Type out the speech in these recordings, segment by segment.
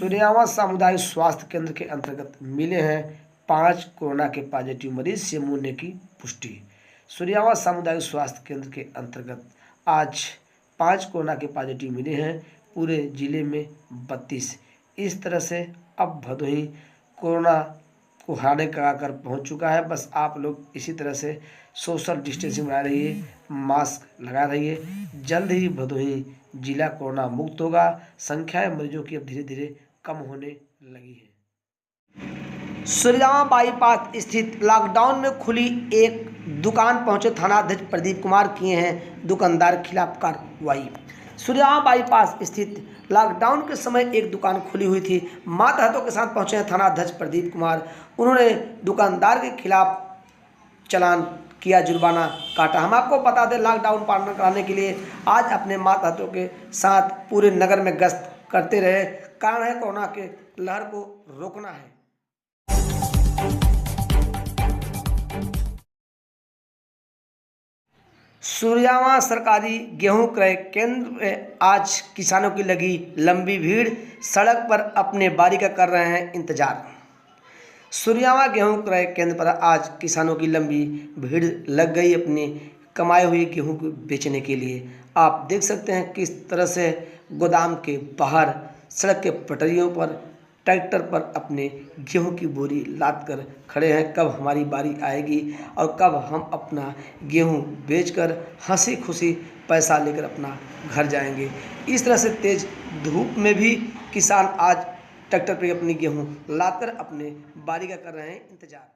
सूर्यावा सामुदायिक स्वास्थ्य केंद्र के अंतर्गत मिले हैं 5 कोरोना के पॉजिटिव मरीज से होने की पुष्टि। सूर्यावा सामुदायिक स्वास्थ्य केंद्र के अंतर्गत आज 5 कोरोना के पॉजिटिव मिले हैं, पूरे जिले में 32। इस तरह से अब भदोही कोरोना को हराने का आकर पहुंच चुका है। बस आप लोग इसी तरह से सोशल डिस्टेंसिंग बना रहिए, मास्क लगा रहिए। जल्द ही भदोही जिला कोरोना मुक्त होगा। संख्या मरीजों की अब धीरे धीरे कम होने लगी है। सूर्यावा बाईपास स्थित लॉकडाउन में खुली एक दुकान पहुंचे थानाध्यक्ष प्रदीप कुमार, किए हैं दुकानदार खिलाफ कार्रवाई। सूर्यावा बाईपास स्थित लॉकडाउन के समय एक दुकान खुली हुई थी। मातहतों के साथ पहुंचे हैं थानाध्यक्ष प्रदीप कुमार। उन्होंने दुकानदार के खिलाफ चालान किया, जुर्माना काटा। हम आपको बता दें, लॉकडाउन पालन कराने के लिए आज अपने मातहतों के साथ पूरे नगर में गश्त करते रहे। कारण है कोरोना के लहर को रोकना है। सूर्यावा सरकारी गेहूं क्रय केंद्र में आज किसानों की लगी लंबी भीड़। सड़क पर अपने बारी का कर रहे हैं इंतजार। सूर्यावा गेहूं क्रय केंद्र पर आज किसानों की लंबी भीड़ लग गई अपनी कमाई हुई गेहूं को बेचने के लिए। आप देख सकते हैं किस तरह से गोदाम के बाहर सड़क के पटरियों पर ट्रैक्टर पर अपने गेहूं की बोरी लाद कर खड़े हैं। कब हमारी बारी आएगी और कब हम अपना गेहूं बेचकर हंसी खुशी पैसा लेकर अपना घर जाएंगे। इस तरह से तेज धूप में भी किसान आज ट्रैक्टर पर अपनी गेहूं लाद कर अपने बारी का कर रहे हैं इंतजार।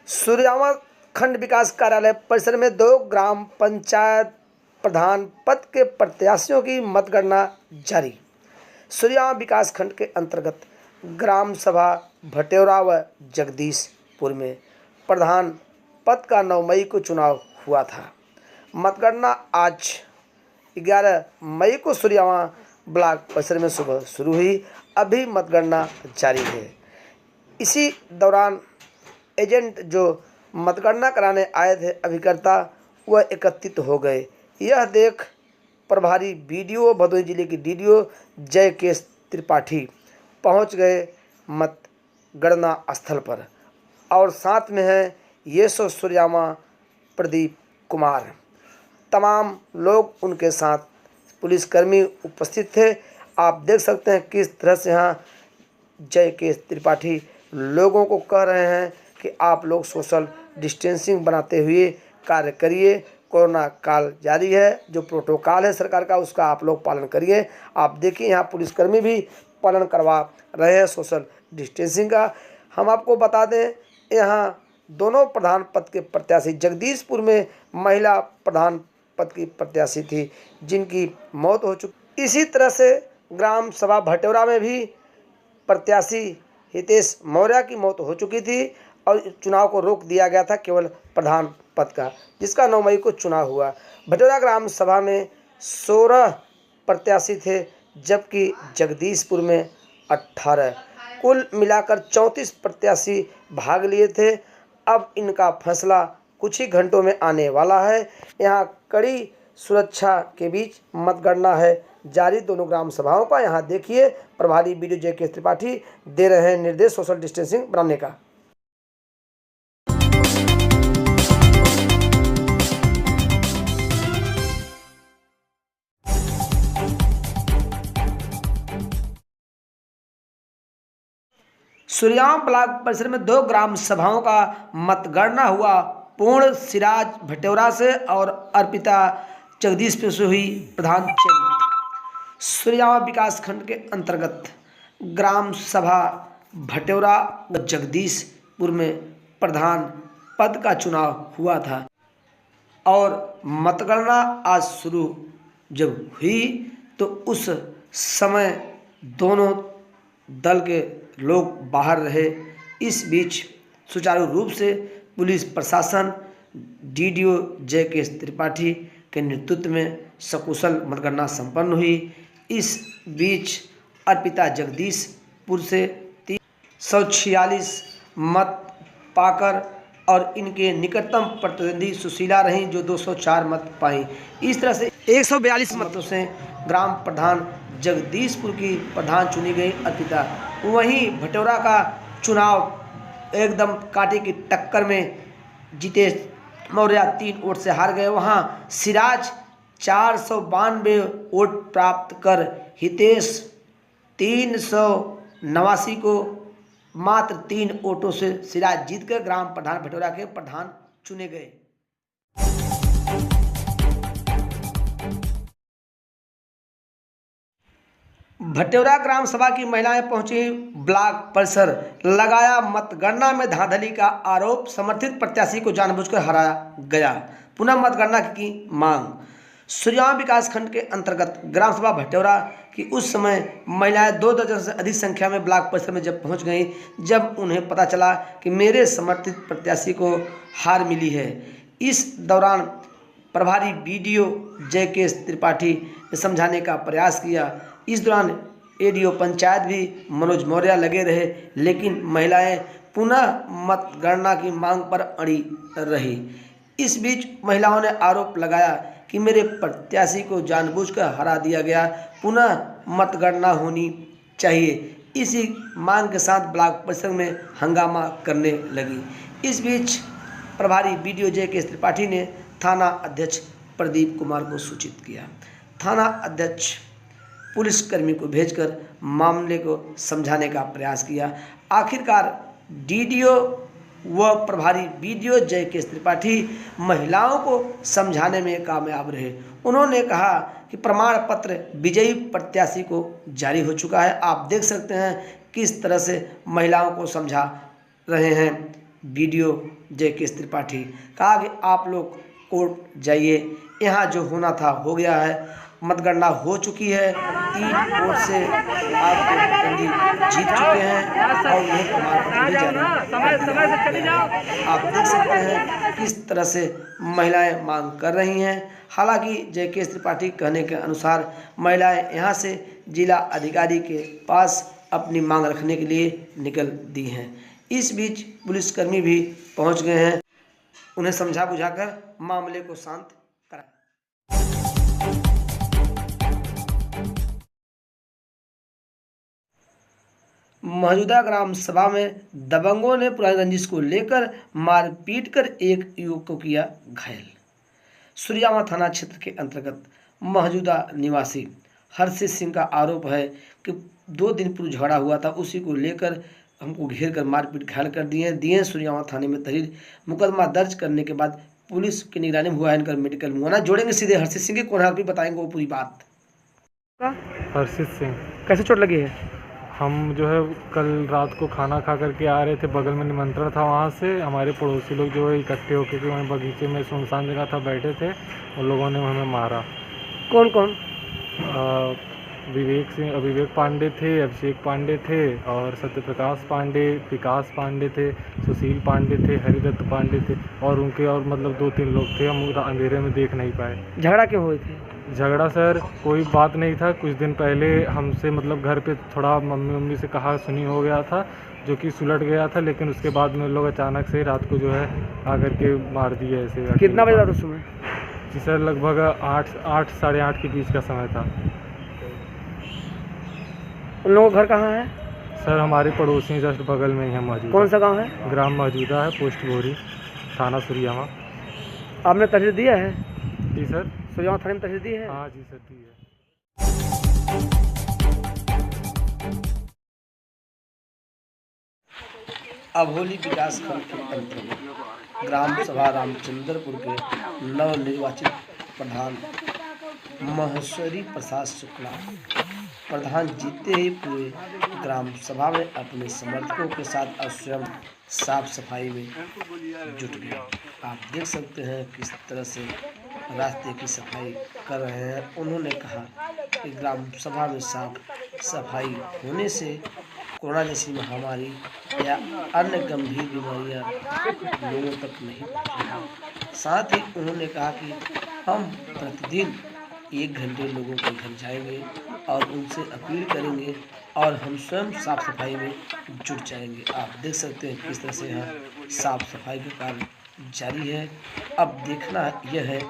सूर्यावा खंड विकास कार्यालय परिसर में 2 ग्राम पंचायत प्रधान पद के प्रत्याशियों की मतगणना जारी। सूर्यावा विकास खंड के अंतर्गत ग्राम सभा भटेरा व जगदीशपुर में प्रधान पद का 9 मई को चुनाव हुआ था। मतगणना आज 11 मई को सूर्यावा ब्लॉक परिसर में सुबह शुरू हुई। अभी मतगणना जारी है। इसी दौरान एजेंट जो मतगणना कराने आए थे अभिकर्ता, वह एकत्रित हो गए। यह देख प्रभारी बीडीओ भदोही जिले की डीडीओ जय के त्रिपाठी पहुंच गए मतगणना स्थल पर और साथ में है येसो सूर्यावा प्रदीप कुमार। तमाम लोग उनके साथ पुलिसकर्मी उपस्थित थे। आप देख सकते हैं किस तरह से यहाँ जय के त्रिपाठी लोगों को कह रहे हैं कि आप लोग सोशल डिस्टेंसिंग बनाते हुए कार्य करिए। कोरोना काल जारी है, जो प्रोटोकॉल है सरकार का उसका आप लोग पालन करिए। आप देखिए यहाँ पुलिसकर्मी भी पालन करवा रहे हैं सोशल डिस्टेंसिंग का। हम आपको बता दें, यहाँ दोनों प्रधान पद के प्रत्याशी, जगदीशपुर में महिला प्रधान पद की प्रत्याशी थी जिनकी मौत हो चुकी। इसी तरह से ग्राम सभा भटेरा में भी प्रत्याशी हितेश मौर्य की मौत हो चुकी थी और चुनाव को रोक दिया गया था केवल प्रधान पद का, जिसका 9 मई को चुनाव हुआ। भटेरा ग्राम सभा में 16 प्रत्याशी थे जबकि जगदीशपुर में 18। कुल मिलाकर 34 प्रत्याशी भाग लिए थे। अब इनका फैसला कुछ ही घंटों में आने वाला है। यहाँ कड़ी सुरक्षा के बीच मतगणना है जारी दोनों ग्राम सभाओं का। यहाँ देखिए प्रभारी बीडीओ जय के त्रिपाठी दे रहे हैं निर्देश सोशल डिस्टेंसिंग बनाने का। सूर्यावा ब्लॉक परिसर में 2 ग्राम सभाओं का मतगणना हुआ। पूर्ण सिराज भटेरा से और अर्पिता जगदीशपुर से हुई प्रधान चयन। सूर्यावा विकास खंड के अंतर्गत ग्राम सभा भटेरा व जगदीशपुर में प्रधान पद का चुनाव हुआ था और मतगणना आज शुरू जब हुई तो उस समय दोनों दल के लोग बाहर रहे। इस बीच सुचारू रूप से पुलिस प्रशासन डीडीओ जय के त्रिपाठी के नेतृत्व में सकुशल मतगणना संपन्न हुई। इस बीच अर्पिता जगदीशपुर से 346 मत पाकर और इनके निकटतम प्रतिद्वंदी सुशीला रहीं जो 204 मत पाई। इस तरह से 142 मतों से ग्राम प्रधान जगदीशपुर की प्रधान चुनी गई अर्पिता। वहीं भटौरा का चुनाव एकदम कांटे की टक्कर में जितेश मौर्य 3 वोट से हार गए। वहां सिराज 492 वोट प्राप्त कर हितेश 389 को मात्र 3 वोटों से सिराज जीतकर ग्राम प्रधान भटौरा के प्रधान चुने गए। भटौरा ग्राम सभा की महिलाएं पहुंची ब्लॉक परिसर, लगाया मतगणना में धांधली का आरोप, समर्थित प्रत्याशी को जानबूझकर हराया गया, पुनः मतगणना की मांग। सूर्यगांव विकासखंड के अंतर्गत ग्राम सभा भटौरा की उस समय महिलाएं 2 दर्जन से अधिक संख्या में ब्लॉक परिसर में जब पहुंच गईं, जब उन्हें पता चला कि मेरे समर्थित प्रत्याशी को हार मिली है। इस दौरान प्रभारी बीडीओ जयकेश त्रिपाठी ने समझाने का प्रयास किया। इस दौरान एडीओ पंचायत भी मनोज मौर्य लगे रहे, लेकिन महिलाएं पुनः मतगणना की मांग पर अड़ी रही। इस बीच महिलाओं ने आरोप लगाया कि मेरे प्रत्याशी को जानबूझकर हरा दिया गया, पुनः मतगणना होनी चाहिए। इसी मांग के साथ ब्लॉक परिसर में हंगामा करने लगी। इस बीच प्रभारी बीडीओ जयकेश त्रिपाठी ने थाना अध्यक्ष प्रदीप कुमार को सूचित किया। थाना अध्यक्ष पुलिसकर्मी को भेजकर मामले को समझाने का प्रयास किया। आखिरकार डीडीओ व प्रभारी बीडीओ जयकेश त्रिपाठी महिलाओं को समझाने में कामयाब रहे। उन्होंने कहा कि प्रमाण पत्र विजयी प्रत्याशी को जारी हो चुका है। आप देख सकते हैं किस तरह से महिलाओं को समझा रहे हैं बीडीओ जयकेश त्रिपाठी। कहा कि आप लोग कोर्ट जाइए, यहाँ जो होना था हो गया है, मतगणना हो चुकी है, 3 वोट से आपके प्रतिद्वंदी जीत चुके हैं और उन्हें प्रमाण पत्र भी जारी। आप देख सकते हैं किस तरह से महिलाएं मांग कर रही हैं। हालांकि जयकेश त्रिपाठी कहने के अनुसार महिलाएं यहां से जिला अधिकारी के पास अपनी मांग रखने के लिए निकल दी हैं। इस बीच पुलिसकर्मी भी पहुंच गए हैं, उन्हें समझा बुझाकर मामले को शांत कराया। मौजूदा ग्राम सभा में दबंगों ने पुरानी रंजिश को लेकर मारपीट कर एक युवक को किया घायल। सूर्यगांव थाना क्षेत्र के अंतर्गत मौजूदा निवासी हर्षित सिंह का आरोप है कि 2 दिन पूर्व झगड़ा हुआ था, उसी को लेकर हमको घेर कर मारपीट घायल कर दिए। सूर्यगांव थाने में तहरीर मुकदमा दर्ज करने के बाद पुलिस की निगरानी में हुआ है इनका मेडिकल मुआयना। जोड़ेंगे सीधे हर्षित सिंह के कोण भी बताएंगे वो पूरी बात। हर्षित सिंह, कैसे चोट लगी है? हम जो है कल रात को खाना खा करके आ रहे थे, बगल में निमंत्रण था, वहाँ से हमारे पड़ोसी लोग जो है इकट्ठे होकर के वहीं बगीचे में सुनसान जगह था बैठे थे, उन लोगों ने हमें मारा। कौन कौन? विवेक पांडे थे, अभिषेक पांडे थे और सत्यप्रकाश पांडे, विकास पांडे थे, सुशील पांडे थे, हरिदत्त पांडे थे और उनके और मतलब 2-3 लोग थे। हम अंधेरे में देख नहीं पाए। झगड़ा क्यों हुए थे? झगड़ा सर कोई बात नहीं था। कुछ दिन पहले हमसे मतलब घर पे थोड़ा मम्मी से कहा सुनी हो गया था, जो कि सुलट गया था, लेकिन उसके बाद में लोग अचानक से रात को जो है आकर के मार दिए ऐसे। कितना बजे था उस समय? जी सर लगभग 8 साढ़े 8 के बीच का समय था। उन लोगों का घर कहाँ है? सर हमारे पड़ोसी जस्ट बगल में ही है मौजूद। कौन सा गांव है? ग्राम मौजूदा है, पोस्ट भोरी, थाना सूर्यगांव। आपने तहरीर दिया है? जी सर, सूर्यगांव थाने में तहरीर दी है? हाँ जी सर दी है। अभोली विकासखंड के अंतर्गत ग्राम सभा रामचंद्रपुर के नवनिर्वाचित प्रधान महेश्वरी प्रसाद शुक्ला प्रधान जीते ही पूरे ग्राम सभा में अपने समर्थकों के साथ स्वयं साफ सफाई में जुट गए। आप देख सकते हैं किस तरह से रास्ते की सफाई कर रहे हैं। उन्होंने कहा कि ग्राम सभा में साफ सफाई होने से कोरोना जैसी महामारी या अन्य गंभीर बीमारियां लोगों तक नहीं पहुंचेंगी। साथ ही उन्होंने कहा कि हम प्रतिदिन 1 घंटे लोगों के घर जाएंगे और उनसे अपील करेंगे और हम स्वयं साफ सफाई में जुट जाएंगे। आप देख सकते हैं किस तरह से यहाँ साफ सफाई का कार्य जारी है। अब देखना यह है,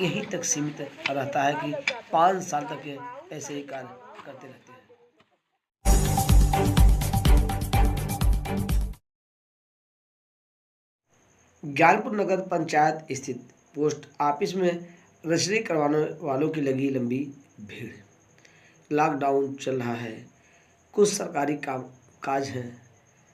यहीं तक सीमित रहता है कि 5 साल तक ये ऐसे ही कार्य करते रहते हैं। ज्ञानपुर नगर पंचायत स्थित पोस्ट ऑफिस में रजिस्ट्री करवाने वालों की लगी लंबी भीड़। लॉकडाउन चल रहा है, कुछ सरकारी काम काज हैं,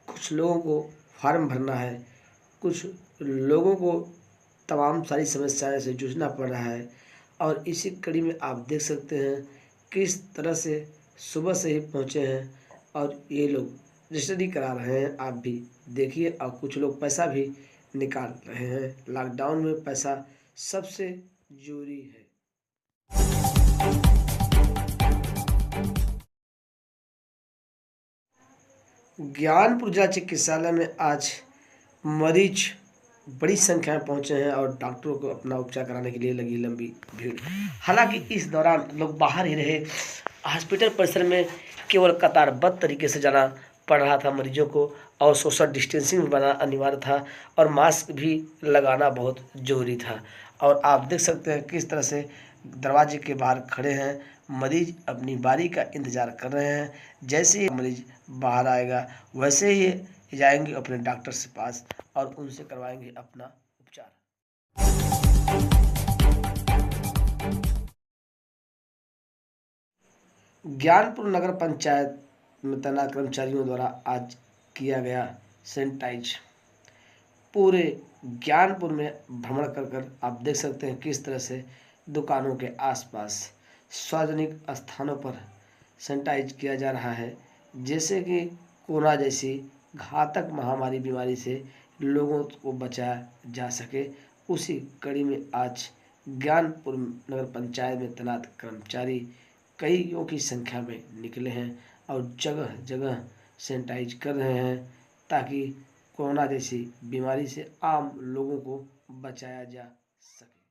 कुछ लोगों को फॉर्म भरना है, कुछ लोगों को तमाम सारी समस्याएं से जूझना पड़ रहा है। और इसी कड़ी में आप देख सकते हैं किस तरह से सुबह से ही पहुंचे हैं और ये लोग रजिस्ट्री करा रहे हैं। आप भी देखिए, और कुछ लोग पैसा भी निकाल रहे हैं। लॉकडाउन में पैसा सबसे जरूरी है। ज्ञानपुर जिला चिकित्सालय में आज मरीज बड़ी संख्या में पहुंचे हैं और डॉक्टरों को अपना उपचार कराने के लिए लगी लंबी भीड़। हालांकि इस दौरान लोग बाहर ही रहे। हॉस्पिटल परिसर में केवल कतारबद्ध तरीके से जाना पड़ रहा था मरीजों को, और सोशल डिस्टेंसिंग भी बनाना अनिवार्य था और मास्क भी लगाना बहुत ज़रूरी था। और आप देख सकते हैं किस तरह से दरवाजे के बाहर खड़े हैं, मरीज अपनी बारी का इंतज़ार कर रहे हैं। जैसे ही मरीज बाहर आएगा वैसे ही जाएंगे अपने डॉक्टर से पास और उनसे करवाएंगे अपना उपचार। ज्ञानपुर नगर पंचायत में तैनात कर्मचारियों द्वारा आज किया गया सैनिटाइज। पूरे ज्ञानपुर में भ्रमण कर कर आप देख सकते हैं किस तरह से दुकानों के आसपास सार्वजनिक स्थानों पर सैनिटाइज किया जा रहा है, जैसे कि कोरोना जैसी घातक महामारी बीमारी से लोगों को बचाया जा सके। उसी कड़ी में आज ज्ञानपुर नगर पंचायत में तैनात कर्मचारी कईयों की संख्या में निकले हैं और जगह जगह सैनिटाइज कर रहे हैं ताकि कोरोना जैसी बीमारी से आम लोगों को बचाया जा सके।